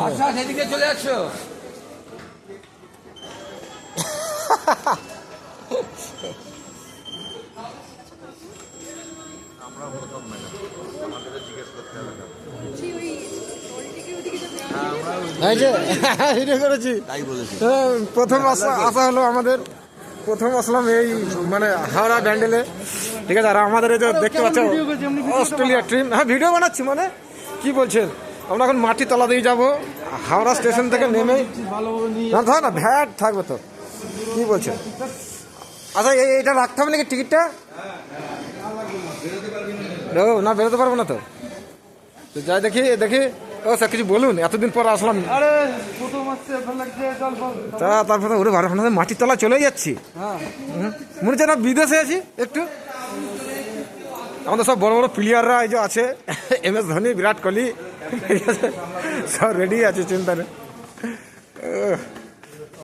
আচ্ছা সেদিকে চলে যাচ্ছ। প্রথম আসা হলো আমাদের, প্রথম আসলাম এই মানে হাওড়া ব্যান্ডেলে, ঠিক আছে। আর আমাদের এই যে দেখতে পাচ্ছ অস্ট্রেলিয়া ট্রেন, হ্যাঁ ভিডিও বানাচ্ছি, মানে কি বলছেন, আমরা এখন মাটি তলা দিয়ে যাবো হাওড়া স্টেশন থেকে নেমে। না না ভ্যাট থাকবে তো, কি বলছেন। আচ্ছা এইটা রাখতে হবে নাকি টিকিটটা? ও না, বেরোতে পারবো না তো। যাই দেখি দেখি। ও স্যার কিছু বলুন, এতদিন পর আসলাম। তারপরে ওরে বারো মাটির তলা চলে যাচ্ছি, মনে হচ্ছে না বিদেশে আছি একটু। আমাদের সব বড় বড় প্লেয়াররা এই যে আছে, MS ধোনি, বিরাট কোহলি, ঠিক আছে, সব রেডি আছে, চিন্তা নেই।